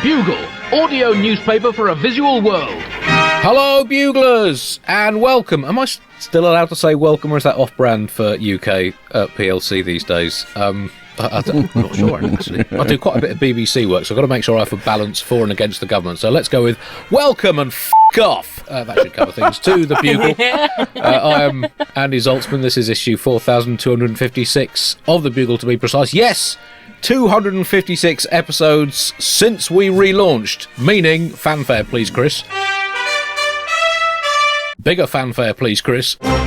Bugle, audio newspaper for a visual world. Hello, Buglers, and welcome. Am I still allowed to say welcome, or is that off-brand for UK PLC these days? I'm not sure, actually. I do quite a bit of BBC work, so I've got to make sure I have a balance for and against the government. So let's go with welcome and f*** off. That should cover things to the Bugle. I am Andy Zaltzman. This is issue 4256 of the Bugle, to be precise. Yes! 256 episodes since we relaunched, meaning fanfare, please, Chris. Bigger fanfare, please, Chris. Meaning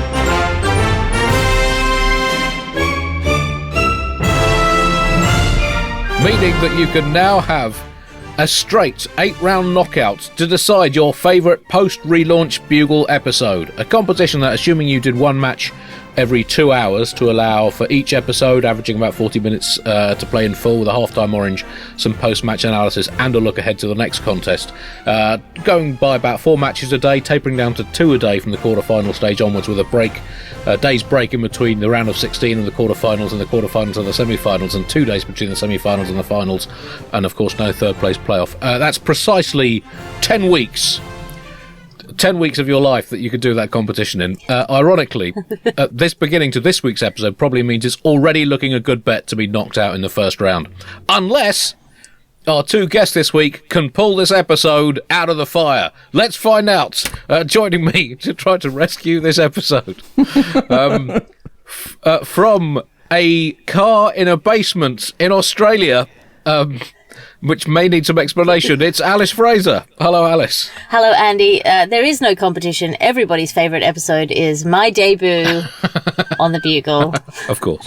that you can now have a straight 8-round knockout to decide your favourite post-relaunch Bugle episode. A competition that, assuming you did one match every 2 hours to allow for each episode, averaging about 40 minutes to play in full with a half-time orange, some post-match analysis and a look ahead to the next contest. Going by about 4 matches a day, tapering down to 2 a day from the quarter-final stage onwards, with a day's break in between the round of 16 and the quarter-finals and the quarter-finals and the semi-finals, and 2 days between the semi-finals and the finals, and of course no third-place playoff. That's precisely 10 weeks. 10 weeks of your life that you could do that competition in. Ironically, this beginning to this week's episode probably means it's already looking a good bet to be knocked out in the first round. Unless our 2 guests this week can pull this episode out of the fire. Let's find out. Joining me to try to rescue this episode from a car in a basement in Australia, which may need some explanation. It's Alice Fraser. Hello, Alice. Hello, Andy. There is no competition. Everybody's favourite episode is my debut on the Bugle. Of course.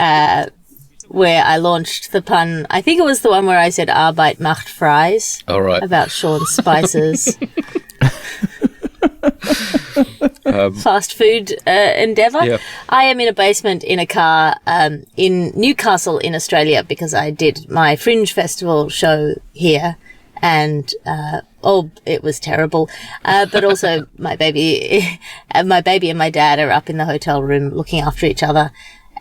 Where I launched the pun. I think it was the one where I said Arbeit macht Fries. All right. About Sean Spicer's fast food endeavour. Yeah. I am in a basement in a car in Newcastle in Australia because I did my Fringe Festival show here, and it was terrible. But also my baby and my dad are up in the hotel room looking after each other.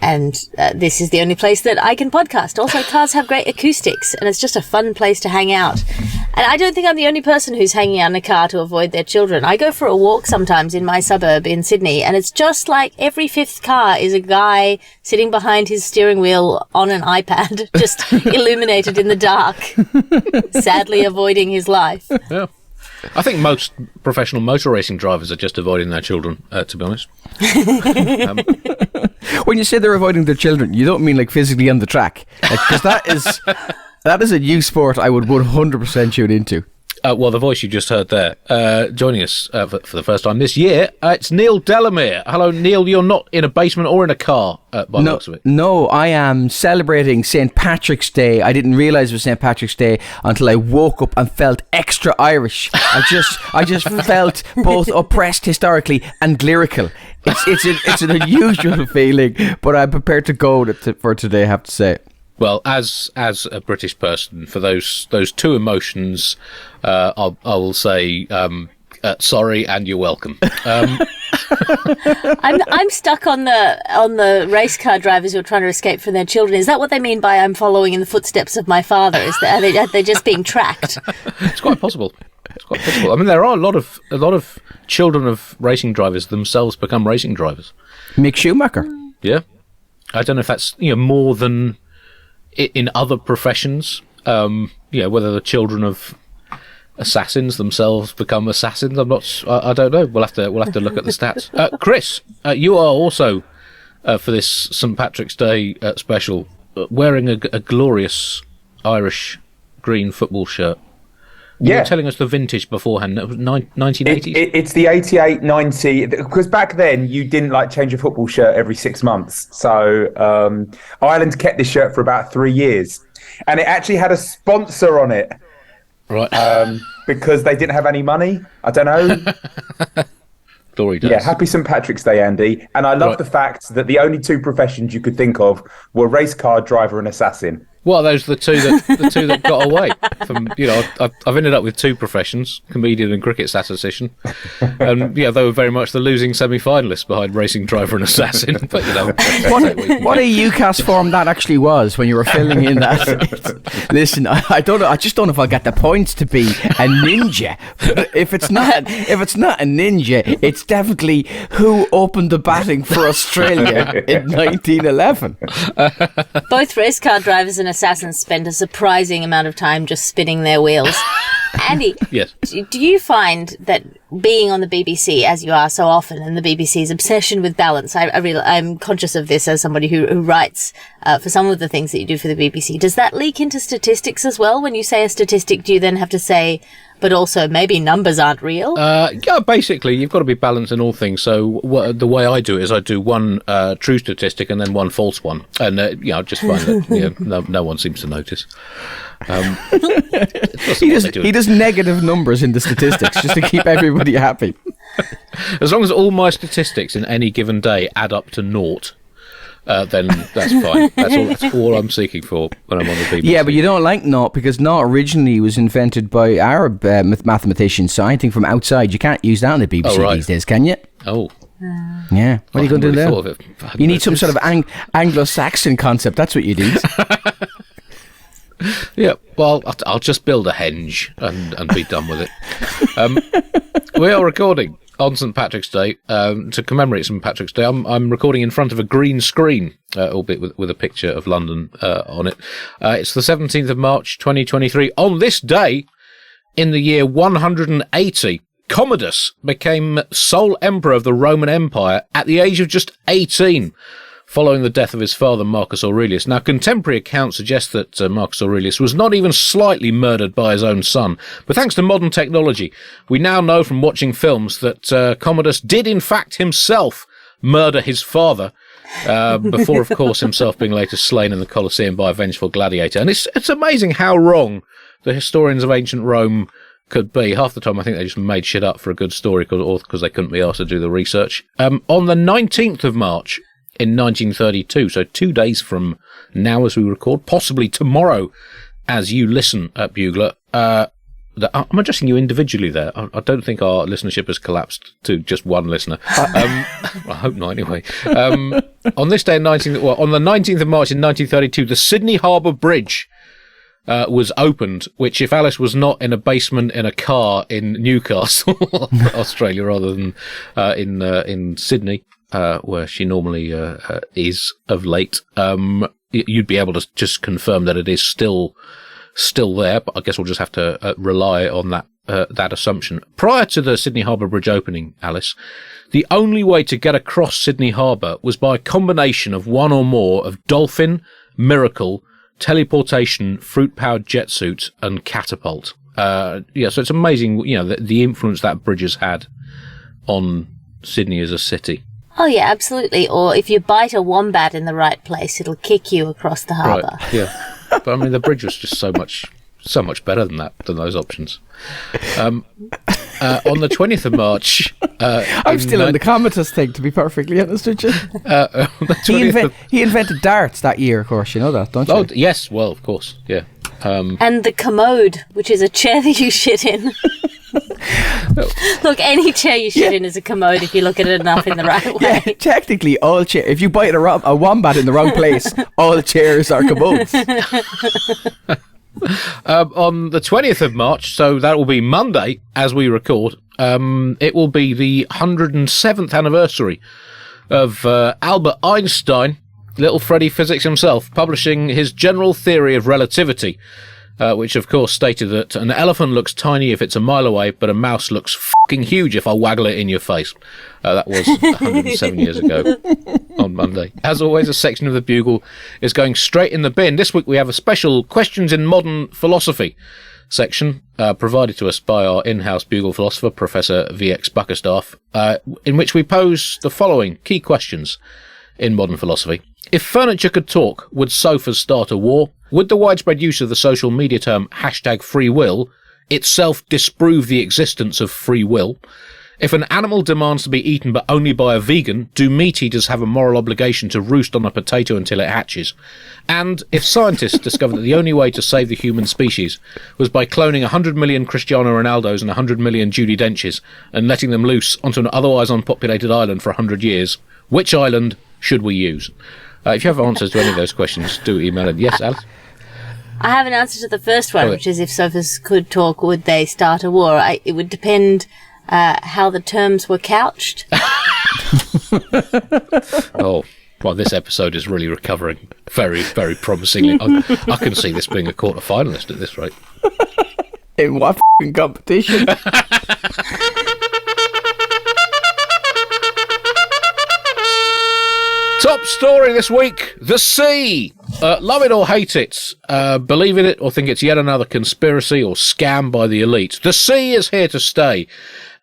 And this is the only place that I can podcast. Also, cars have great acoustics, and it's just a fun place to hang out. And I don't think I'm the only person who's hanging out in a car to avoid their children. I go for a walk sometimes in my suburb in Sydney, and it's just like every 5th car is a guy sitting behind his steering wheel on an iPad, just illuminated in the dark, sadly avoiding his life. Yeah. I think most professional motor racing drivers are just avoiding their children, to be honest. When you say they're avoiding their children, you don't mean like physically on the track, because that is a new sport I would 100% tune into. Well, the voice you just heard there, joining us for the first time this year, it's Neil Delamere. Hello, Neil. You're not in a basement or in a car, by the looks of it. No, I am celebrating St. Patrick's Day. I didn't realise it was St. Patrick's Day until I woke up and felt extra Irish. I just felt both oppressed historically and lyrical. It's an unusual feeling, but I'm prepared to go for today, I have to say. Well, as a British person, for those 2 emotions, I will say sorry and you're welcome. I'm stuck on the race car drivers who are trying to escape from their children. Is that what they mean by "I'm following in the footsteps of my father"? Are they just being tracked? It's quite possible. I mean, there are a lot of children of racing drivers themselves become racing drivers. Mick Schumacher. Yeah, I don't know if that's more than in other professions, whether the children of assassins themselves become assassins. I don't know. We'll have to look at the stats. Chris, you are also for this St. Patrick's Day special wearing a glorious Irish green football shirt. You were telling us the vintage beforehand. It was 1980s? It's the 88-90, because back then you didn't change your football shirt every 6 months. So Ireland kept this shirt for about 3 years, and it actually had a sponsor on it, right? Because they didn't have any money. I don't know. Glory days. Yeah, happy St. Patrick's Day, Andy. And I love the fact that the only 2 professions you could think of were race car driver and assassin. Well, those are the two that got away from. I've ended up with two professions: comedian and cricket statistician. And they were very much the losing semi-finalists behind racing driver and assassin. But what a UCAS form that actually was when you were filling in that. Listen, I don't know. I just don't know if I'll get the points to be a ninja. But if it's not a ninja, it's definitely who opened the batting for Australia in 1911. Both race car drivers and assassins spend a surprising amount of time just spinning their wheels. Andy, yes. Do you find that being on the BBC, as you are so often, and the BBC's obsession with balance, I'm conscious of this as somebody who writes for some of the things that you do for the BBC, does that leak into statistics as well? When you say a statistic, do you then have to say, but also maybe numbers aren't real? Yeah, basically, you've got to be balanced in all things. So the way I do it is I do one true statistic and then one false one. And, I just find that no one seems to notice. He does negative numbers in the statistics just to keep everybody happy. As long as all my statistics in any given day add up to naught, then that's fine. That's all I'm seeking for when I'm on the BBC. Yeah, but you don't like naught because naught originally was invented by Arab mathematicians. So anything from outside, you can't use that on the BBC these days, can you? Oh. Yeah. What are you going to do there? You need some sort of Anglo-Saxon concept. That's what you need. Yeah, well, I'll just build a henge and be done with it. We are recording on St. Patrick's Day. To commemorate St. Patrick's Day, I'm recording in front of a green screen, albeit with a picture of London on it. It's the 17th of March, 2023. On this day, in the year 180, Commodus became sole emperor of the Roman Empire at the age of just 18. Following the death of his father, Marcus Aurelius. Now, contemporary accounts suggest that Marcus Aurelius was not even slightly murdered by his own son. But thanks to modern technology, we now know from watching films that Commodus did, in fact, himself murder his father, before, of course, himself being later slain in the Colosseum by a vengeful gladiator. And it's amazing how wrong the historians of ancient Rome could be. Half the time, I think they just made shit up for a good story because they couldn't be asked to do the research. On the 19th of March, in 1932, so 2 days from now as we record, possibly tomorrow as you listen at Bugler. I'm addressing you individually there. I don't think our listenership has collapsed to just one listener. I hope not, anyway. On this day, on the 19th of March in 1932, the Sydney Harbour Bridge was opened, which if Alice was not in a basement in a car in Newcastle, Australia, rather than in Sydney, where she normally is of late, you'd be able to just confirm that it is still there, but I guess we'll just have to rely on that assumption. Prior to the Sydney Harbour Bridge opening, Alice, the only way to get across Sydney Harbour was by a combination of one or more of Dolphin, Miracle, Teleportation, Fruit-Powered Jet Suit, and Catapult. So it's amazing, the influence that bridge has had on Sydney as a city. Oh, yeah, absolutely. Or if you bite a wombat in the right place, it'll kick you across the harbour. Right, yeah. But, I mean, the bridge was just so much better than those options. On the 20th of March... I'm still on the Commodus thing, to be perfectly honest with you. He invented darts that year, of course. You know that, don't you? Oh, yes. Well, of course, yeah. And the commode, which is a chair that you shit in. Look, any chair you shit in is a commode if you look at it enough in the right way. Yeah, technically, all chairs. If you bite a wombat in the wrong place, all chairs are commodes. On the 20th of March, so that will be Monday as we record, it will be the 107th anniversary of Albert Einstein, little Freddy Physics himself, publishing his general theory of relativity, which of course stated that an elephant looks tiny if it's a mile away, but a mouse looks fucking huge if I waggle it in your face. That was 107 years ago on Monday. As always, a section of the Bugle is going straight in the bin. This week we have a special Questions in Modern Philosophy section, provided to us by our in-house Bugle philosopher, Professor VX Buckerstaff, in which we pose the following key questions in modern philosophy. If furniture could talk, would sofas start a war? Would the widespread use of the social media term #free will itself disprove the existence of free will? If an animal demands to be eaten but only by a vegan, do meat eaters have a moral obligation to roost on a potato until it hatches? And if scientists discover that the only way to save the human species was by cloning 100 million Cristiano Ronaldos and 100 million Judi Denches and letting them loose onto an otherwise unpopulated island for 100 years, which island should we use? If you have answers to any of those questions, do email it. Yes, Alice? I have an answer to the first one, which is if sofas could talk, would they start a war? It would depend how the terms were couched. Oh, well, this episode is really recovering very, very promisingly. I can see this being a quarter-finalist at this rate. In what f***ing competition? Top story this week, the sea. Love it or hate it, believe in it or think it's yet another conspiracy or scam by the elite. The sea is here to stay.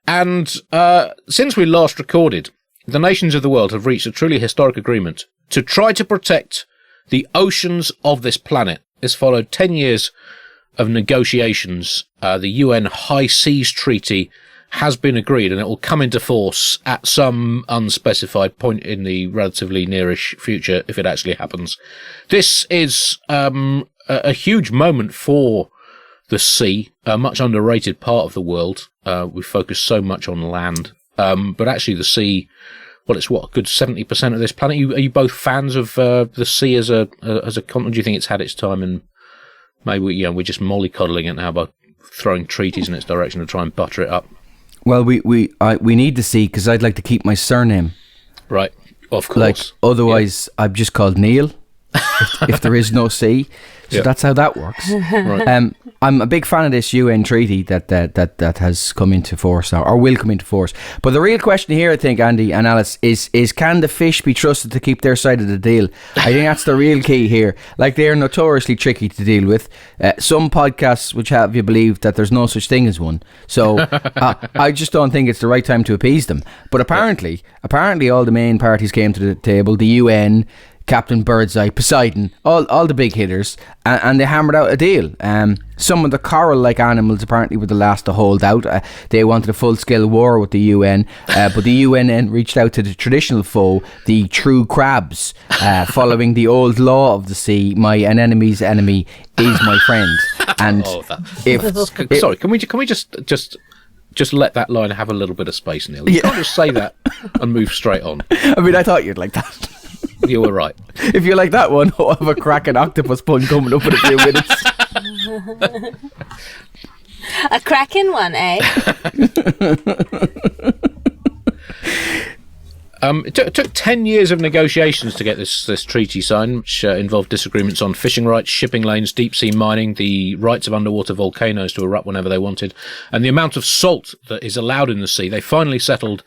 And since we last recorded, the nations of the world have reached a truly historic agreement to try to protect the oceans of this planet. This followed 10 years of negotiations. The UN High Seas Treaty has been agreed, and it will come into force at some unspecified point in the relatively nearish future if it actually happens. This is a huge moment for the sea, a much underrated part of the world. We focus so much on land, but actually the sea, well, it's what, a good 70% of this planet. Are you both fans of the sea as a continent? Do you think it's had its time, and maybe we're just mollycoddling it now by throwing treaties in its direction to try and butter it up? Well, we need the sea because I'd like to keep my surname. Right, of course. Like, otherwise, I'm just called Neil if there is no sea. So that's how that works. Right. I'm a big fan of this UN treaty that has come into force now, or will come into force. But the real question here, I think, Andy and Alice, is can the fish be trusted to keep their side of the deal? I think that's the real key here. Like, they are notoriously tricky to deal with. Some podcasts which have you believe that there's no such thing as one. So I just don't think it's the right time to appease them. But apparently all the main parties came to the table, the UN, Captain Birdseye, Poseidon, all the big hitters, and they hammered out a deal. Some of the coral-like animals apparently were the last to hold out. They wanted a full-scale war with the UN, but the UN then reached out to the traditional foe, the true crabs, following the old law of the sea: an enemy's enemy is my friend. And sorry, can we just let that line have a little bit of space, Neil? You can't just say that and move straight on. I mean, I thought you'd like that. You were right. If you like that one, I'll have a cracking octopus pun coming up in a few minutes. A cracking one, eh? It took 10 years of negotiations to get this treaty signed, which involved disagreements on fishing rights, shipping lanes, deep-sea mining, the rights of underwater volcanoes to erupt whenever they wanted, and the amount of salt that is allowed in the sea. They finally settled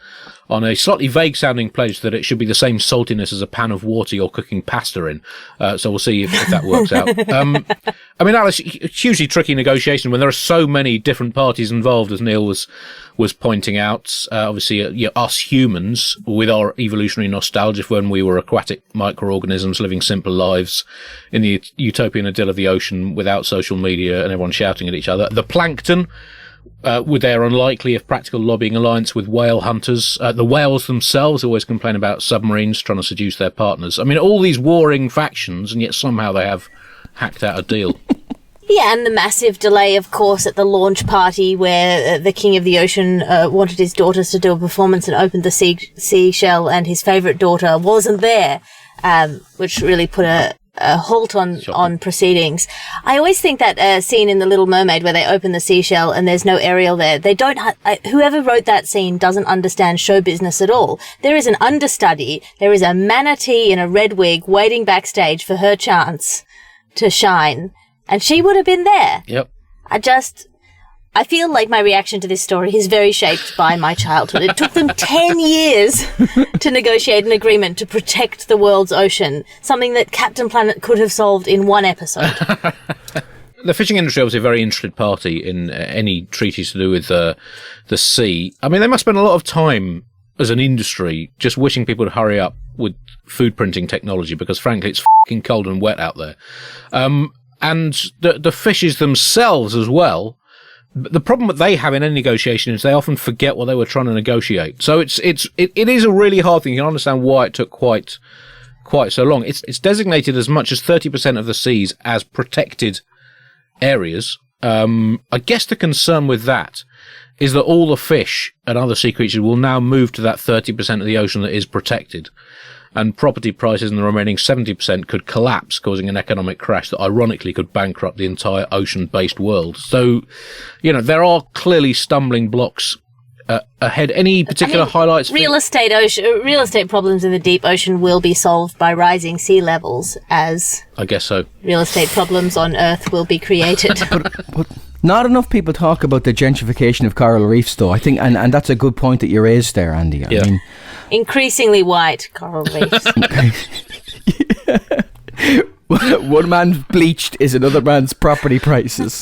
on a slightly vague-sounding pledge that it should be the same saltiness as a pan of water you're cooking pasta in. So we'll see if that works out. I mean, Alice, hugely tricky negotiation when there are so many different parties involved, as Neil was pointing out. Obviously, us humans, with our evolutionary nostalgia for when we were aquatic microorganisms living simple lives in the utopian idyll of the ocean without social media and everyone shouting at each other. The plankton, with their unlikely if practical lobbying alliance with whale hunters. The whales themselves always complain about submarines trying to seduce their partners. I mean, all these warring factions, and yet somehow they have hacked out a deal. Yeah, and the massive delay, of course, at the launch party where the King of the Ocean wanted his daughters to do a performance and opened the seashell, and his favourite daughter wasn't there, which really put a halt on proceedings. I always think that scene in The Little Mermaid where they open the seashell and there's no Ariel there, they don't whoever wrote that scene doesn't understand show business at all. There is an understudy, there is a manatee in a red wig waiting backstage for her chance to shine, and she would have been there. Yep. I feel like my reaction to this story is very shaped by my childhood. It took them 10 years to negotiate an agreement to protect the world's ocean, something that Captain Planet could have solved in one episode. The fishing industry obviously a very interested party in any treaties to do with the sea. I mean, they must spend a lot of time as an industry just wishing people to hurry up with food printing technology because, frankly, it's fucking cold and wet out there. And the fishes themselves as well, the problem that they have in any negotiation is they often forget what they were trying to negotiate. So it is a really hard thing. You can understand why it took quite so long. It's designated as much as 30% of the seas as protected areas. I guess the concern with that is that all the fish and other sea creatures will now move to that 30% of the ocean that is protected. And property prices in the remaining 70% could collapse, causing an economic crash that ironically could bankrupt the entire ocean-based world. So, there are clearly stumbling blocks ahead. Any particular highlights? Real estate problems in the deep ocean will be solved by rising sea levels, as I guess so. Real estate problems on Earth will be created. But not enough people talk about the gentrification of coral reefs, though. I think, and that's a good point that you raised there, Andy. Yeah. I mean, increasingly white coral reefs. One man's bleached is another man's property prices.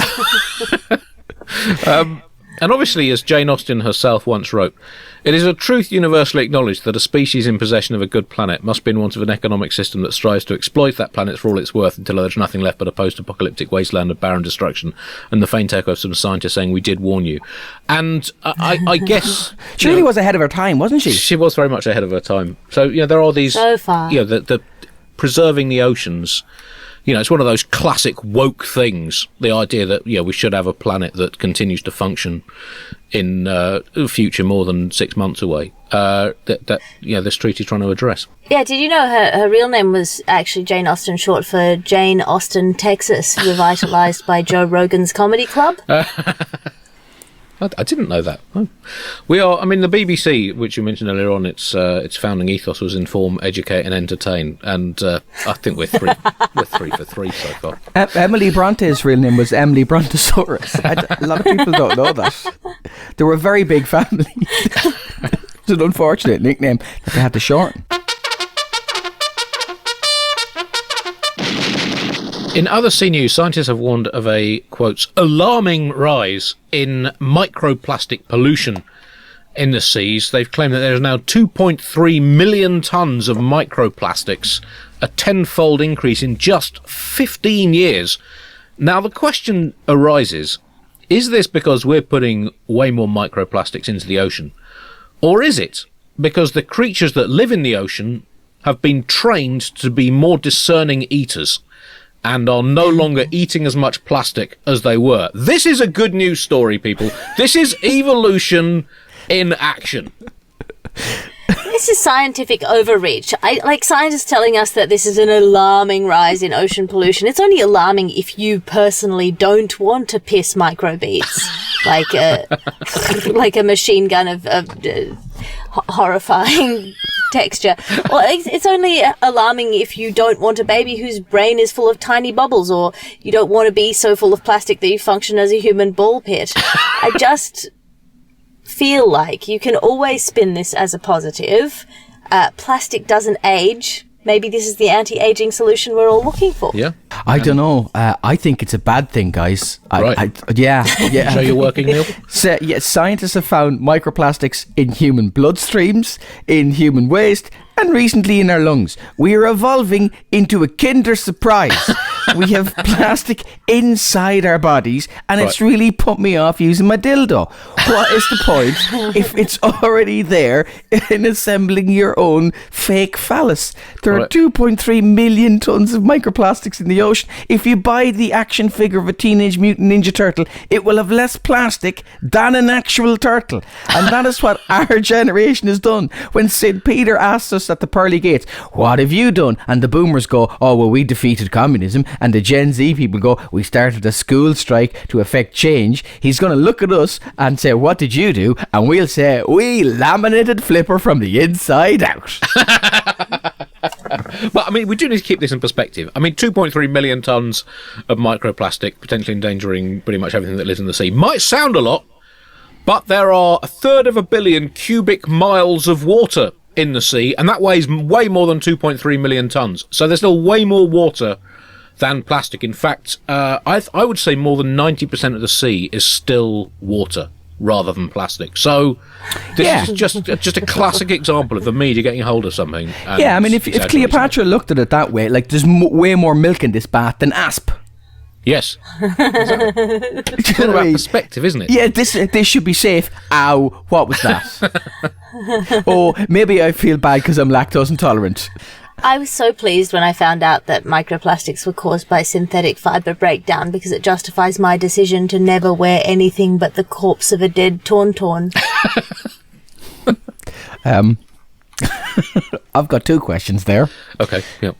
And obviously, as Jane Austen herself once wrote, it is a truth universally acknowledged that a species in possession of a good planet must be in want of an economic system that strives to exploit that planet for all it's worth until there's nothing left but a post-apocalyptic wasteland of barren destruction and the faint echo of some scientist saying, "We did warn you." And I guess... She really was ahead of her time, wasn't she? She was very much ahead of her time. So, there are these... So far. The preserving the oceans... it's one of those classic woke things. The idea that, we should have a planet that continues to function in a future more than 6 months away. This treaty is trying to address. Yeah, did you know her real name was actually Jane Austen, short for Jane Austen, Texas, revitalized by Joe Rogan's Comedy Club? I didn't know that. Oh. The BBC, which you mentioned earlier on, its founding ethos was inform, educate and entertain. And I think we're three for three so far. Emily Bronte's real name was Emily Brontosaurus. A lot of people don't know that. They were a very big family. It's an unfortunate nickname that they had to shorten. In other sea news, scientists have warned of a, quotes, alarming rise in microplastic pollution in the seas. They've claimed that there is now 2.3 million tonnes of microplastics, a tenfold increase in just 15 years. Now, the question arises, is this because we're putting way more microplastics into the ocean? Or is it because the creatures that live in the ocean have been trained to be more discerning eaters and are no longer eating as much plastic as they were? This is a good news story, people. This is evolution in action. This is scientific overreach. Scientists telling us that this is an alarming rise in ocean pollution. It's only alarming if you personally don't want to piss microbeads, like a machine gun of horrifying texture. Or it's only alarming if you don't want a baby whose brain is full of tiny bubbles, or you don't want to be so full of plastic that you function as a human ball pit. I just feel like you can always spin this as a positive. Plastic doesn't age. Maybe this is the anti-aging solution we're all looking for. Yeah. I don't know. I think it's a bad thing, guys. Right. Yeah. So you're working, Neil? Scientists have found microplastics in human bloodstreams, in human waste, and recently in our lungs. We are evolving into a Kinder Surprise. We have plastic inside our bodies, and it's really put me off using my dildo. What is the point if it's already there in assembling your own fake phallus? There are 2.3 million tons of microplastics in the ocean. If you buy the action figure of a Teenage Mutant Ninja Turtle, it will have less plastic than an actual turtle. And that is what our generation has done. When St. Peter asked us at the pearly gates, "What have you done?" and the boomers go, "Oh, well, we defeated communism," and the Gen Z people go, "We started a school strike to effect change," he's going to look at us and say, "What did you do?" And we'll say, "We laminated Flipper from the inside out." But, we do need to keep this in perspective. 2.3 million tonnes of microplastic, potentially endangering pretty much everything that lives in the sea, might sound a lot, but there are 1/3 of a billion cubic miles of water in the sea, and that weighs way more than 2.3 million tonnes. So there's still way more water than plastic. In fact, I would say more than 90% of the sea is still water rather than plastic. So this is just a classic example of the media getting hold of something. If Cleopatra looked at it that way, like there's way more milk in this bath than asp. Yes. It's all about perspective, isn't it? Yeah, this should be safe. Ow, what was that? Oh, maybe I feel bad because I'm lactose intolerant. I was so pleased when I found out that microplastics were caused by synthetic fibre breakdown because it justifies my decision to never wear anything but the corpse of a dead tauntaun. I've got two questions there. Okay, yep.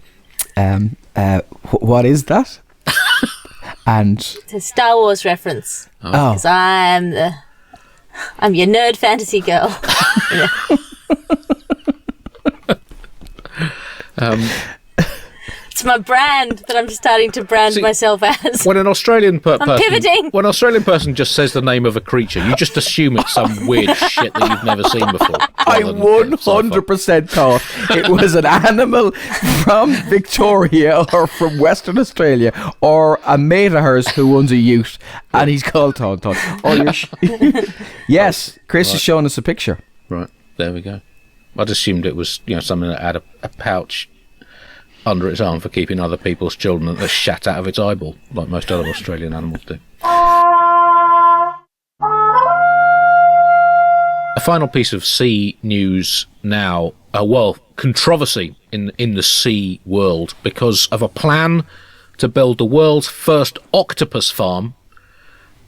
What is that? And It's a Star Wars reference. oh, Because I'm your nerd fantasy girl. It's my brand that I'm starting to brand myself as. When an Australian person, pivoting. When an Australian person just says the name of a creature, you just assume it's some weird shit that you've never seen before. I 100% thought it was an animal from Victoria or from Western Australia or a mate of hers who owns a ute and he's called Tauntaun. Yes, Chris is showing us a picture. Right, there we go. I'd assumed it was, something that had a pouch under its arm for keeping other people's children that shat out of its eyeball, like most other Australian animals do. A final piece of sea news now. Controversy in the sea world because of a plan to build the world's first octopus farm.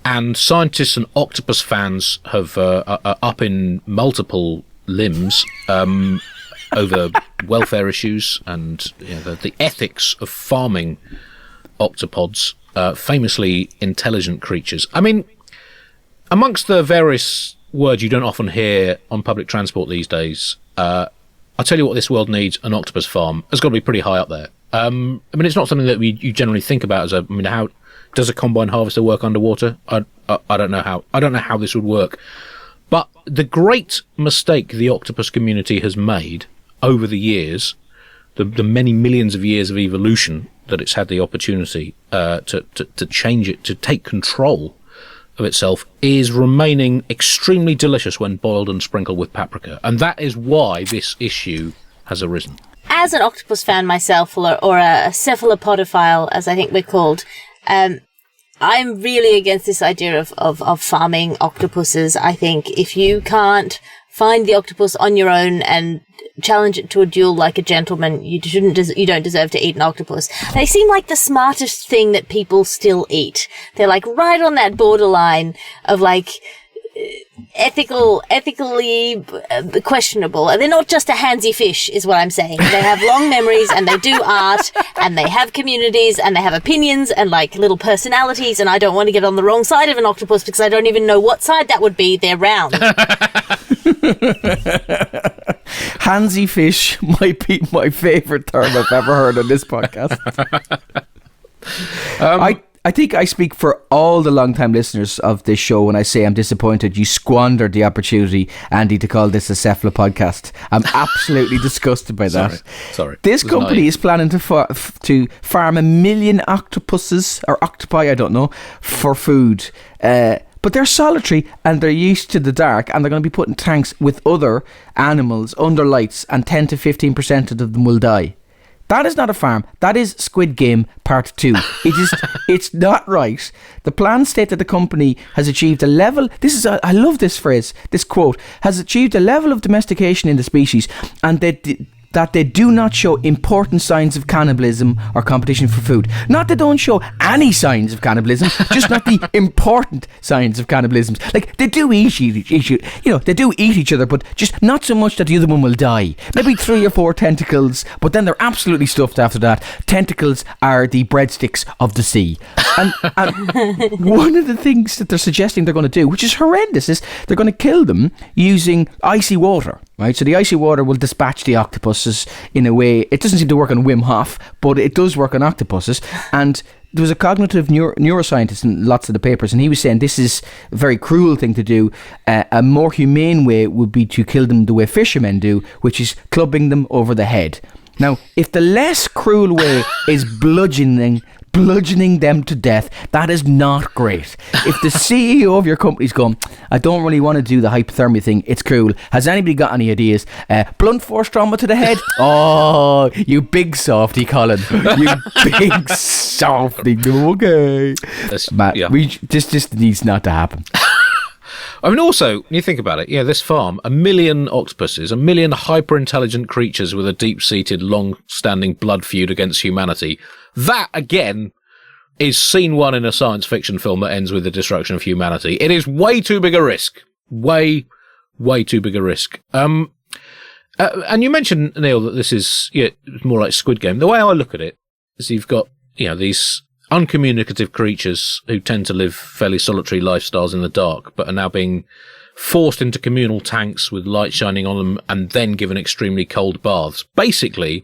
And scientists and octopus fans have are up in multiple limbs over welfare issues and the ethics of farming octopods, famously intelligent creatures. I mean, amongst the various words you don't often hear on public transport these days, I'll tell you what this world needs: an octopus farm. It's got to be pretty high up there. I mean, it's not something that you generally think about how does a combine harvester work underwater? I don't know how. I don't know how this would work. But the great mistake the octopus community has made over the years, the many millions of years of evolution that it's had the opportunity to change it, to take control of itself, is remaining extremely delicious when boiled and sprinkled with paprika. And that is why this issue has arisen. As an octopus fan myself, or a cephalopodophile, as I think we're called, I'm really against this idea of farming octopuses. I think if you can't find the octopus on your own and challenge it to a duel like a gentleman, you don't deserve to eat an octopus. They seem like the smartest thing that people still eat. They're like right on that borderline of like ethically questionable. And they're not just a handsy fish, is what I'm saying. They have long memories and they do art and they have communities and they have opinions and like little personalities, and I don't want to get on the wrong side of an octopus because I don't even know what side that would be. They're round. Handsy fish might be my favourite term I've ever heard on this podcast. I think I speak for all the long-time listeners of this show when I say I'm disappointed you squandered the opportunity, Andy, to call this a Cephalopodcast. I'm absolutely disgusted by that. Sorry. This company is planning to farm 1 million octopuses, or octopi, I don't know, for food. But they're solitary and they're used to the dark, and they're going to be put in tanks with other animals under lights, and 10 to 15% of them will die. That is not a farm. That is Squid Game Part 2. It's not right. The plans state that the company has achieved a level... I love this phrase, this quote, has achieved a level of domestication in the species, and that they do not show important signs of cannibalism or competition for food. Not they don't show any signs of cannibalism, just not the important signs of cannibalism. Like, they do eat they do eat each other, but just not so much that the other one will die. Maybe 3 or 4 tentacles, but then they're absolutely stuffed after that. Tentacles are the breadsticks of the sea. And one of the things that they're suggesting they're going to do, which is horrendous, is they're going to kill them using icy water. Right, so the icy water will dispatch the octopuses in a way. It doesn't seem to work on Wim Hof, but it does work on octopuses. And there was a cognitive neuroscientist in lots of the papers, and he was saying this is a very cruel thing to do. A more humane way would be to kill them the way fishermen do, which is clubbing them over the head. Now, if the less cruel way is bludgeoning bludgeoning them to death. That is not great. If the CEO of your company's going, I don't really want to do the hypothermia thing, it's cool. Has anybody got any ideas? Blunt force trauma to the head? Oh, you big softy, Colin. You big softy. Okay. Matt, yeah. This needs not to happen. I mean, also, when you think about it, this farm, 1 million octopuses, 1 million hyper-intelligent creatures with a deep-seated, long-standing blood feud against humanity. That, again, is scene one in a science fiction film that ends with the destruction of humanity. It is way too big a risk. Way too big a risk. And you mentioned, Neil, that this is more like Squid Game. The way I look at it is you've got, these uncommunicative creatures who tend to live fairly solitary lifestyles in the dark, but are now being forced into communal tanks with light shining on them and then given extremely cold baths. Basically,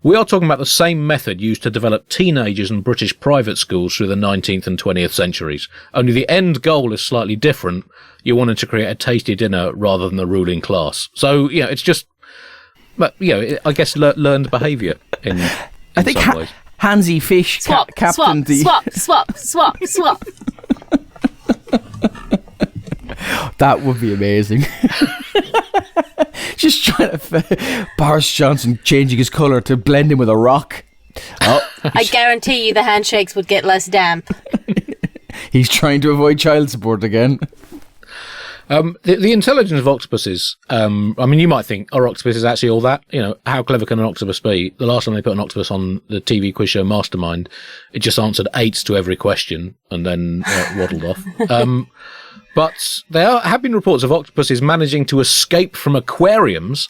we are talking about the same method used to develop teenagers in British private schools through the 19th and 20th centuries. Only the end goal is slightly different. You're wanting to create a tasty dinner rather than the ruling class. So, it's just, I guess learned behaviour in I think some ways. Hansi Fish captained the... Swap. That would be amazing. Just trying to... Boris Johnson changing his colour to blend in with a rock. Oh. I guarantee you the handshakes would get less damp. He's trying to avoid child support again. The intelligence of octopuses, you might think, are octopuses actually all that? How clever can an octopus be? The last time they put an octopus on the TV quiz show Mastermind, it just answered 8s to every question and then waddled off. But there have been reports of octopuses managing to escape from aquariums.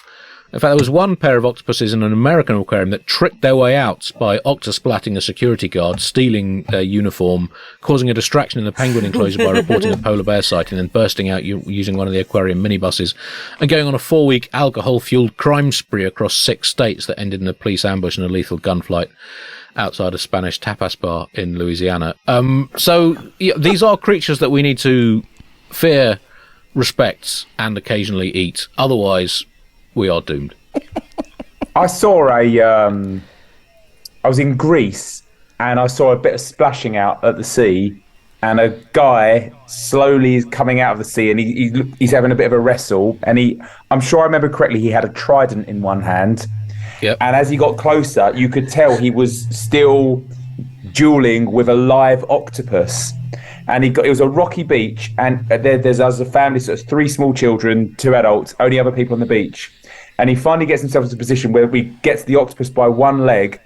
In fact, there was one pair of octopuses in an American aquarium that tricked their way out by octosplatting a security guard, stealing their uniform, causing a distraction in the penguin enclosure by reporting a polar bear sighting, and then bursting out using one of the aquarium minibuses, and going on a 4-week alcohol-fueled crime spree across 6 states that ended in a police ambush and a lethal gunfight outside a Spanish tapas bar in Louisiana. These are creatures that we need to fear, respect, and occasionally eat. Otherwise, we are doomed. I saw I was in Greece and I saw a bit of splashing out at the sea, and a guy slowly is coming out of the sea, and he's having a bit of a wrestle, and I'm sure I remember correctly, he had a trident in one hand. Yep. And as he got closer, you could tell he was still dueling with a live octopus. And it was a rocky beach, and there's us a family, so it's 3 small children, 2 adults, only other people on the beach. And he finally gets himself into a position where we gets the octopus by one leg,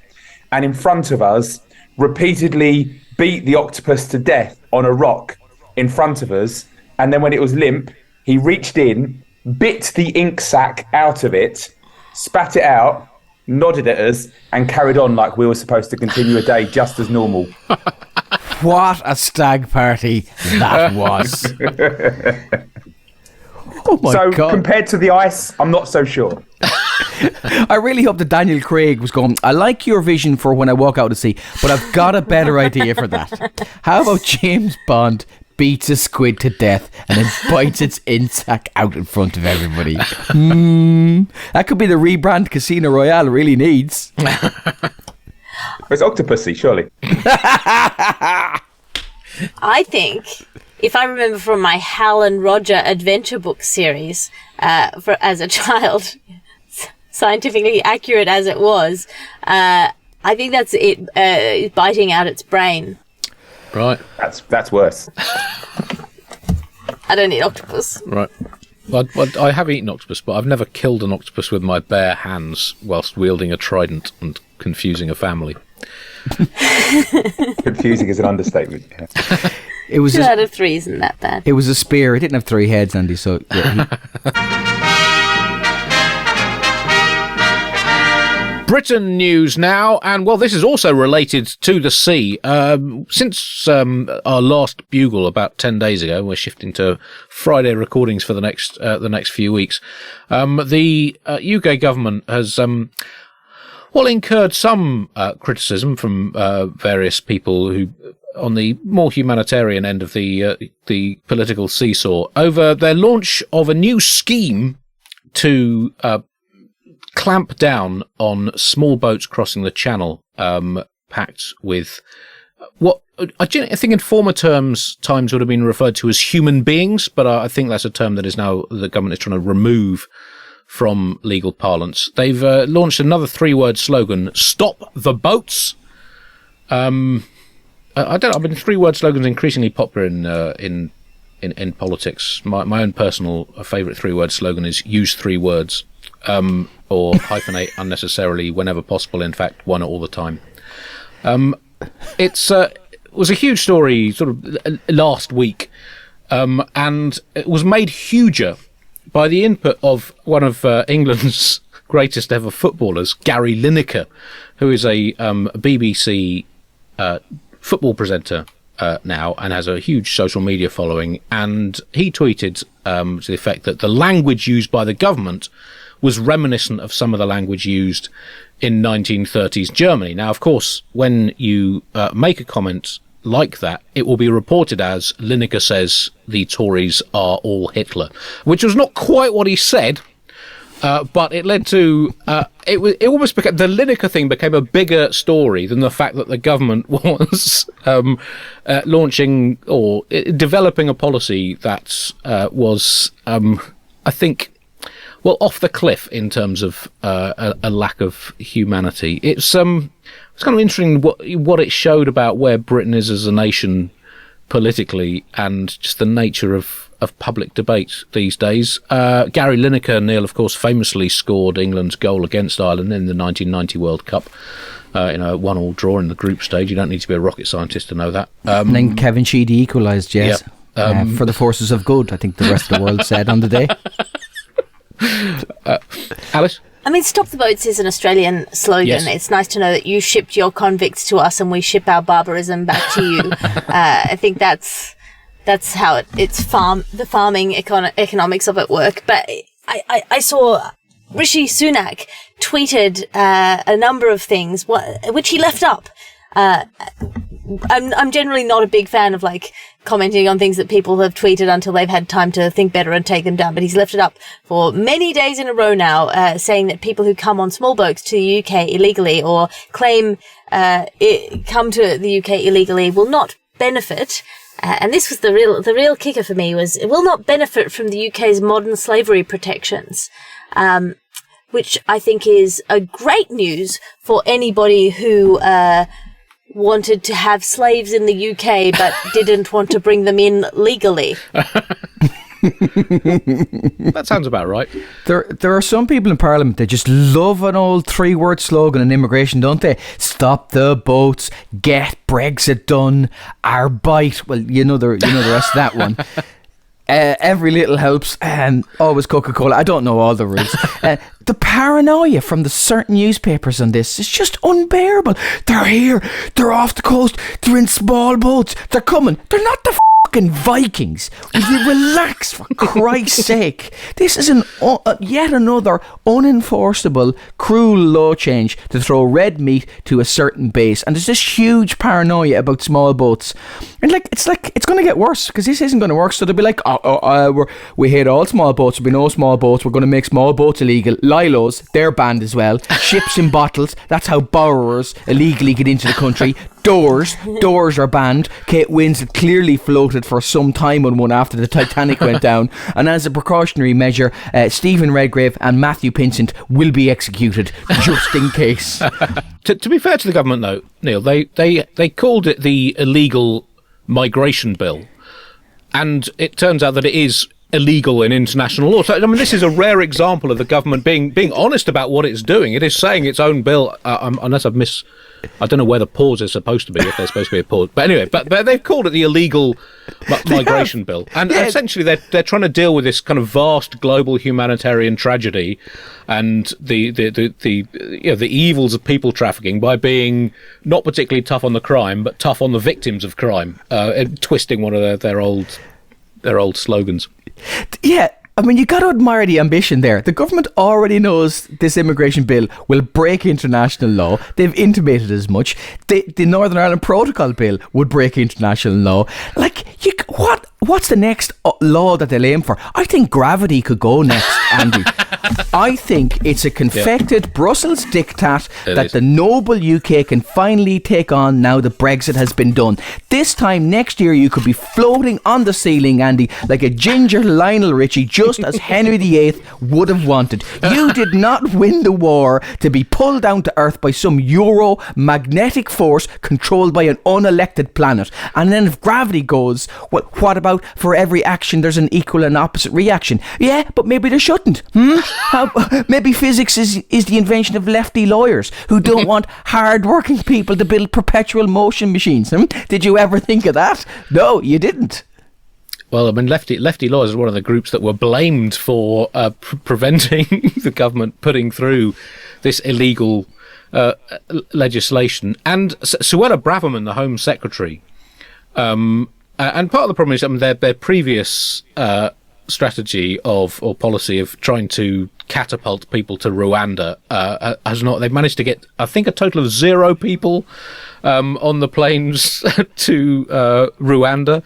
and in front of us, repeatedly beat the octopus to death on a rock in front of us. And then when it was limp, he reached in, bit the ink sac out of it, spat it out, nodded at us, and carried on like we were supposed to continue a day just as normal. What a stag party that was. Oh my God. So compared to the ice, I'm not so sure. I really hope that Daniel Craig was going, I like your vision for when I walk out to sea, but I've got a better idea for that. How about James Bond beats a squid to death and then bites its insect out in front of everybody? That could be the rebrand Casino Royale really needs. It's Octopussy, surely. I think, if I remember from my Hal and Roger adventure book series, as a child, scientifically accurate as it was, I think that's it biting out its brain. Right. That's worse. I don't eat octopus. Right. Well, I have eaten octopus, but I've never killed an octopus with my bare hands whilst wielding a trident and confusing a family. Confusing is an understatement. Yeah. It was 2 out of 3 isn't that bad. It was a spear. It didn't have 3 heads, Andy. So Britain news now, and well, this is also related to the sea. Since our last bugle about 10 days ago, we're shifting to Friday recordings for the next few weeks. The UK government has incurred some criticism from various people who, on the more humanitarian end of the political seesaw, over their launch of a new scheme to clamp down on small boats crossing the Channel, packed with what I think in former times would have been referred to as human beings, but I think that's a term that is now the government is trying to remove from legal parlance. They've launched another 3-word slogan: "Stop the boats." I don't know. I mean, 3-word slogans are increasingly popular in politics. My own personal favourite 3-word slogan is "Use 3 words," or hyphenate unnecessarily whenever possible. In fact, one all the time. It was a huge story sort of last week, and it was made huger by the input of one of England's greatest ever footballers, Gary Lineker, who is a BBC football presenter now and has a huge social media following. And he tweeted to the effect that the language used by the government was reminiscent of some of the language used in 1930s Germany. Now, of course, when you make a comment like that, it will be reported as Lineker says the Tories are all Hitler, which was not quite what he said, but it led to it almost became, the Lineker thing became a bigger story than the fact that the government was launching or developing a policy that was, I think, well, off the cliff in terms of a lack of humanity. It's kind of interesting what it showed about where Britain is as a nation politically and just the nature of public debate these days. Gary Lineker, Neil, of course, famously scored England's goal against Ireland in the 1990 World Cup. 1-1 draw in the group stage. You don't need to be a rocket scientist to know that. And then Kevin Sheedy equalised, yes. Yep. For the forces of good, I think the rest of the world said on the day. Alice? I mean, "Stop the boats" is an Australian slogan. Yes. It's nice to know that you shipped your convicts to us and we ship our barbarism back to you. I think that's how it's the farming economics of it work. But I saw Rishi Sunak tweeted a number of things, which he left up. I'm generally not a big fan of commenting on things that people have tweeted until they've had time to think better and take them down. But he's left it up for many days in a row now, saying that people who come on small boats to the UK illegally or claim come to the UK illegally will not benefit. And this was the real kicker for me, was it will not benefit from the UK's modern slavery protections, which I think is a great news for anybody who wanted to have slaves in the UK but didn't want to bring them in legally. That sounds about right. There are some people in Parliament that just love an old 3-word slogan in immigration, don't they? Stop the boats, get Brexit done, Arbeit. Well, you know the rest of that one. Every little helps, always Coca-Cola. I don't know all the rules. The paranoia from the certain newspapers on this is just unbearable. They're here, they're off the coast, they're in small boats, they're coming. They're not the fucking Vikings. Will you relax, for Christ's sake? This is yet another unenforceable, cruel law change to throw red meat to a certain base. And there's this huge paranoia about small boats. And it's going to get worse, because this isn't going to work. So they'll be like, we hate all small boats. There'll be no small boats. We're going to make small boats illegal. Lilos, they're banned as well. Ships in bottles. That's how borrowers illegally get into the country. Doors are banned. Kate Winslet clearly floated for some time on one after the Titanic went down. And as a precautionary measure, Stephen Redgrave and Matthew Pinsent will be executed just in case. To be fair to the government, though, Neil, they called it the illegal migration bill, and it turns out that it is illegal in international law. So, I mean, this is a rare example of the government being honest about what it's doing. It is saying its own bill, unless I've I don't know where the pause is supposed to be, if there's supposed to be a pause. But anyway, but they've called it the illegal migration bill. And essentially they're trying to deal with this kind of vast global humanitarian tragedy and the evils of people trafficking by being not particularly tough on the crime, but tough on the victims of crime, twisting one of their old slogans. Yeah. I mean, you got to admire the ambition there. The government already knows this immigration bill will break international law. They've intimated as much. The Northern Ireland Protocol bill would break international law. What what's the next law that they'll aim for? I think gravity could go next, Andy. I think it's a confected Brussels diktat that the noble UK can finally take on now that Brexit has been done. This time next year you could be floating on the ceiling, Andy, like a ginger Lionel Richie, just as Henry VIII would have wanted. You did not win the war to be pulled down to earth by some Euro magnetic force controlled by an unelected planet. And then if gravity goes, well, what about for every action there's an equal and opposite reaction? Yeah, but maybe there shouldn't. Maybe physics is the invention of lefty lawyers who don't want hard-working people to build perpetual motion machines. Did you ever think of that? No, you didn't. Well, I mean, lefty lawyers are one of the groups that were blamed for preventing the government putting through this illegal legislation. And Suella Braverman, the Home Secretary, and part of the problem is their previous strategy or policy of trying to catapult people to Rwanda has not. They've managed to get, I think, a total of 0 people on the planes to Rwanda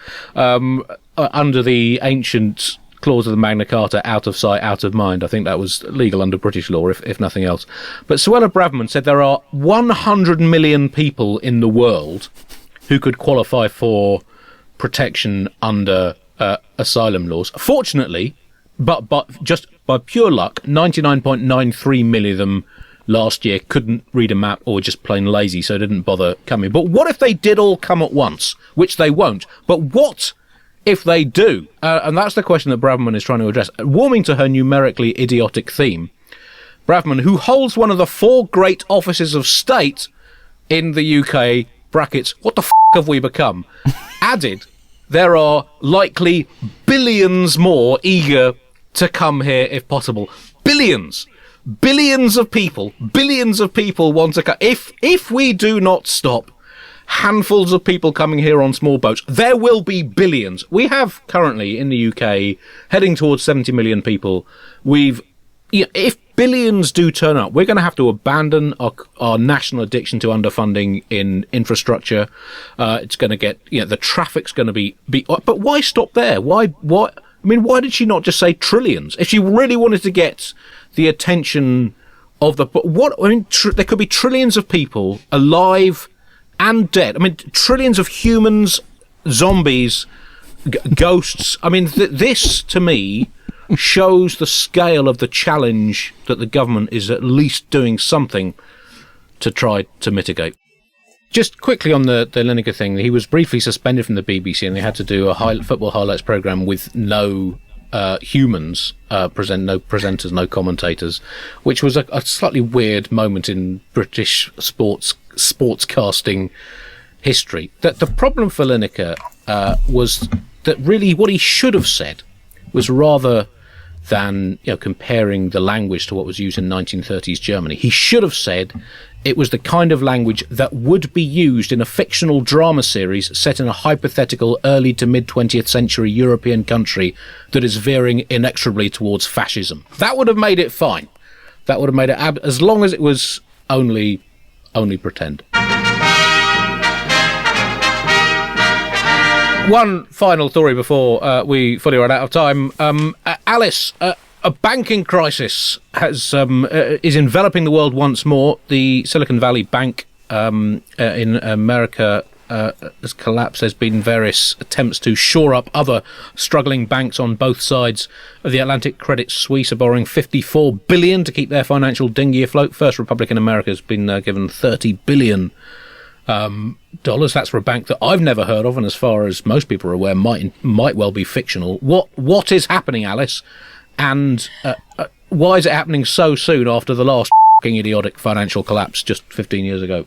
under the ancient clause of the Magna Carta, out of sight, out of mind. I think that was legal under British law, if nothing else. But Suella Braverman said there are 100 million people in the world who could qualify for protection under asylum laws. Fortunately, but just by pure luck, 99.93 million of them last year couldn't read a map or were just plain lazy, so didn't bother coming. But what if they did all come at once? Which they won't. But what if they do? And that's the question that Braverman is trying to address. Warming to her numerically idiotic theme, Braverman, who holds one of the 4 great offices of state in the UK, brackets, what the f*** have we become, added there are likely billions more eager to come here if possible. Billions of people want to come. If we do not stop handfuls of people coming here on small boats, there will be billions. We have currently in the UK heading towards 70 million people. If billions do turn up, we're going to have to abandon our national addiction to underfunding in infrastructure. It's going to get, the traffic's going to be. But why stop there? Why did she not just say trillions? If she really wanted to get the attention of there could be trillions of people alive and dead. I mean, trillions of humans, zombies, ghosts. I mean, this to me shows the scale of the challenge that the government is at least doing something to try to mitigate. Just quickly on the Lineker thing, he was briefly suspended from the BBC and they had to do a football highlights programme with no humans, no presenters, no commentators, which was a slightly weird moment in British sportscasting history. That the problem for Lineker was that really what he should have said was, rather than comparing the language to what was used in 1930s Germany, he should have said it was the kind of language that would be used in a fictional drama series set in a hypothetical early to mid 20th century European country that is veering inexorably towards fascism. That would have made it fine. That would have made it as long as it was only pretend. One final story before we fully run out of time. Alice, a banking crisis is enveloping the world once more. The Silicon Valley Bank in America has collapsed. There's been various attempts to shore up other struggling banks on both sides of the Atlantic. Credit Suisse are borrowing $54 billion to keep their financial dinghy afloat. First Republic in America has been given $30 billion. That's for a bank that I've never heard of, and as far as most people are aware, might well be fictional. What is happening, Alice? And why is it happening so soon after the last idiotic financial collapse just 15 years ago?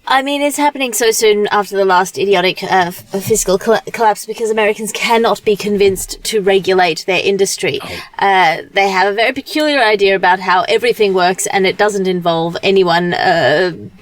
I mean, it's happening so soon after the last idiotic fiscal collapse because Americans cannot be convinced to regulate their industry. They have a very peculiar idea about how everything works, and it doesn't involve anyone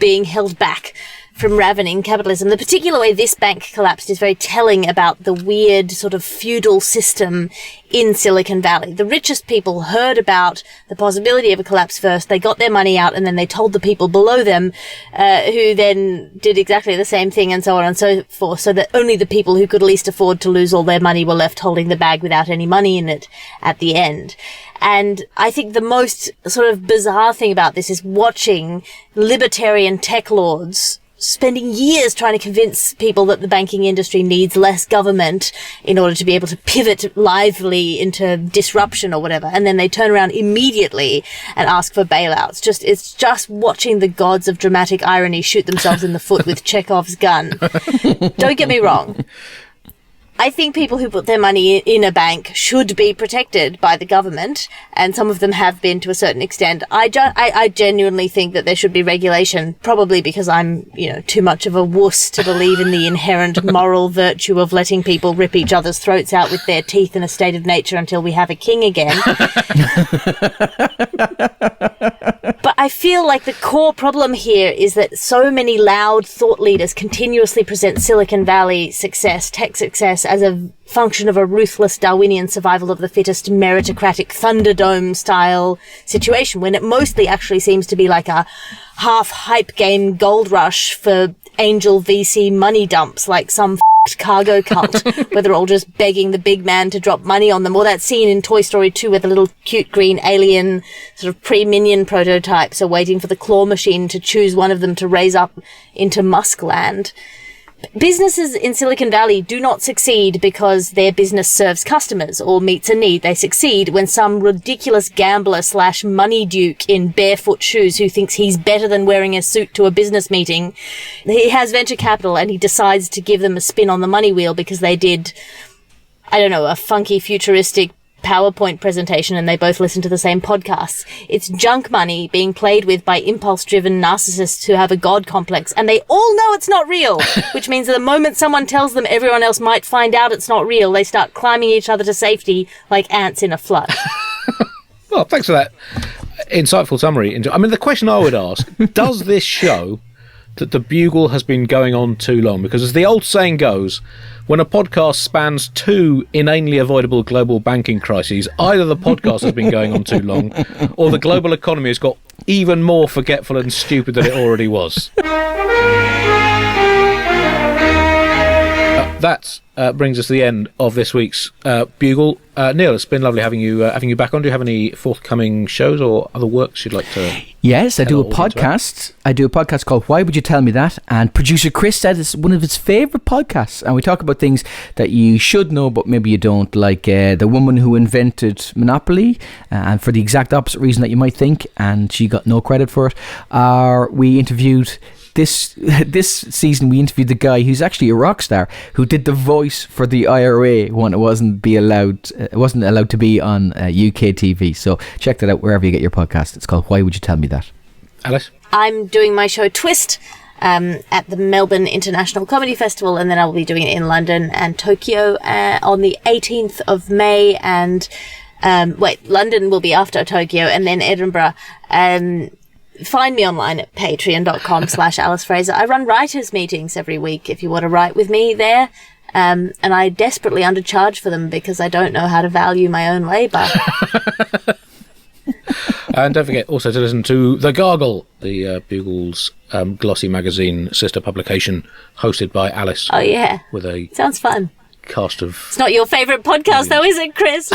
being held back from ravening capitalism. The particular way this bank collapsed is very telling about the weird sort of feudal system in Silicon Valley. The richest people heard about the possibility of a collapse first. They got their money out, and then they told the people below them, who then did exactly the same thing, and so on and so forth, so that only the people who could least afford to lose all their money were left holding the bag without any money in it at the end. And I think the most sort of bizarre thing about this is watching libertarian tech lords spending years trying to convince people that the banking industry needs less government in order to be able to pivot lively into disruption or whatever. And then they turn around immediately and ask for bailouts. It's just watching the gods of dramatic irony shoot themselves in the foot with Chekhov's gun. Don't get me wrong. I think people who put their money in a bank should be protected by the government, and some of them have been to a certain extent. I genuinely think that there should be regulation, probably because I'm, too much of a wuss to believe in the inherent moral virtue of letting people rip each other's throats out with their teeth in a state of nature until we have a king again. But I feel like the core problem here is that so many loud thought leaders continuously present Silicon Valley success, tech success, as a function of a ruthless Darwinian survival of the fittest meritocratic Thunderdome style situation, when it mostly actually seems to be like a half hype game gold rush for angel VC money dumps, like some cargo cult where they're all just begging the big man to drop money on them, or that scene in Toy Story 2 where the little cute green alien sort of pre-minion prototypes are waiting for the claw machine to choose one of them to raise up into Muskland. Businesses in Silicon Valley do not succeed because their business serves customers or meets a need. They succeed when some ridiculous gambler / money duke in barefoot shoes who thinks he's better than wearing a suit to a business meeting, he has venture capital and he decides to give them a spin on the money wheel because they did, a funky futuristic PowerPoint presentation and they both listen to the same podcasts. It's junk money being played with by impulse-driven narcissists who have a god complex, and they all know it's not real, which means that the moment someone tells them everyone else might find out it's not real, they start climbing each other to safety like ants in a flood. Well, thanks for that insightful summary. I mean, the question I would ask, does this show that the Bugle has been going on too long? Because as the old saying goes, when a podcast spans two inanely avoidable global banking crises, either the podcast has been going on too long or the global economy has got even more forgetful and stupid than it already was. That brings us to the end of this week's Bugle. Neil, it's been lovely having you back on. Do you have any forthcoming shows or other works you'd like to? Yes, I do a podcast. I do a podcast called Why Would You Tell Me That? And producer Chris said it's one of his favourite podcasts. And we talk about things that you should know, but maybe you don't, like the woman who invented Monopoly, and for the exact opposite reason that you might think, and she got no credit for it. We interviewed... This season we interviewed the guy who's actually a rock star who did the voice for the IRA when it wasn't allowed to be on UK TV. So check that out wherever you get your podcast. It's called Why Would You Tell Me That? Alice? I'm doing my show Twist at the Melbourne International Comedy Festival, and then I'll be doing it in London and Tokyo on the 18th of May, and London will be after Tokyo, and then Edinburgh. Find me online at patreon.com/Alice Fraser. I run writers' meetings every week if you want to write with me there. And I desperately undercharge for them because I don't know how to value my own labour. And don't forget also to listen to The Gargle, the Bugle's glossy magazine sister publication, hosted by Alice. Oh, yeah. With a sounds fun. Cast of... It's not your favourite podcast, though, is it, Chris?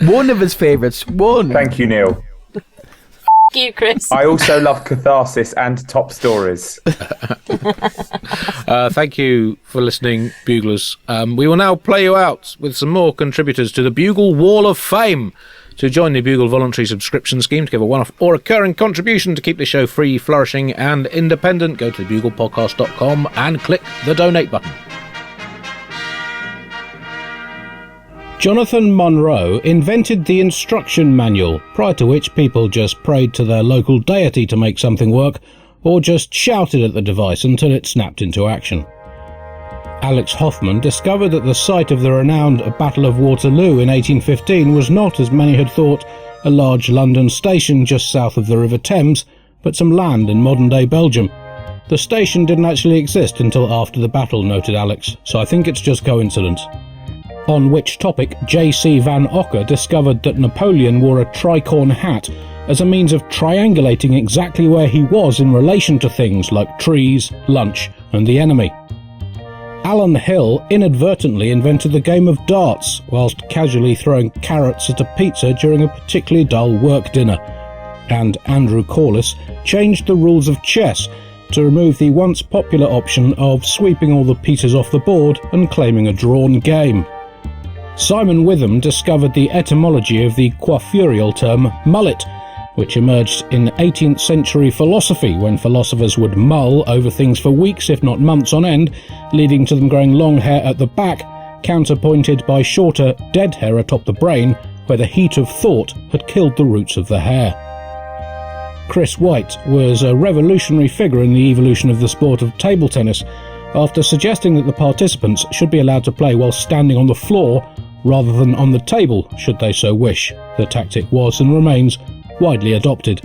One of his favourites. One. Thank you, Neil. You, Chris. I also love Catharsis and Top Stories. Thank you for listening, Buglers. We will now play you out with some more contributors to the Bugle Wall of Fame. To join the Bugle voluntary subscription scheme to give a one-off or recurring contribution to keep the show free, flourishing and independent, go to thebuglepodcast.com and click the donate button. Jonathan Monroe invented the instruction manual, prior to which people just prayed to their local deity to make something work, or just shouted at the device until it snapped into action. Alex Hoffman discovered that the site of the renowned Battle of Waterloo in 1815 was not, as many had thought, a large London station just south of the River Thames, but some land in modern-day Belgium. The station didn't actually exist until after the battle, noted Alex, so I think it's just coincidence. On which topic, J.C. Van Ocker discovered that Napoleon wore a tricorn hat as a means of triangulating exactly where he was in relation to things like trees, lunch, and the enemy. Alan Hill inadvertently invented the game of darts whilst casually throwing carrots at a pizza during a particularly dull work dinner. And Andrew Corliss changed the rules of chess to remove the once popular option of sweeping all the pieces off the board and claiming a drawn game. Simon Witham discovered the etymology of the coiffurial term mullet, which emerged in 18th century philosophy when philosophers would mull over things for weeks if not months on end, leading to them growing long hair at the back, counterpointed by shorter, dead hair atop the brain, where the heat of thought had killed the roots of the hair. Chris White was a revolutionary figure in the evolution of the sport of table tennis, after suggesting that the participants should be allowed to play while standing on the floor rather than on the table, should they so wish. The tactic was and remains widely adopted.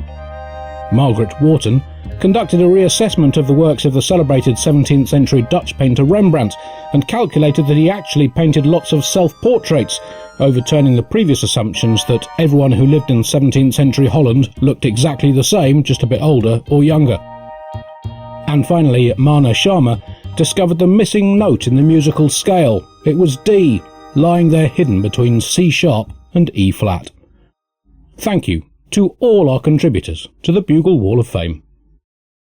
Margaret Wharton conducted a reassessment of the works of the celebrated 17th century Dutch painter Rembrandt and calculated that he actually painted lots of self-portraits, overturning the previous assumptions that everyone who lived in 17th century Holland looked exactly the same, just a bit older or younger. And finally, Mana Sharma discovered the missing note in the musical scale. It was D, lying there hidden between C sharp and E flat. Thank you to all our contributors to the Bugle Wall of Fame.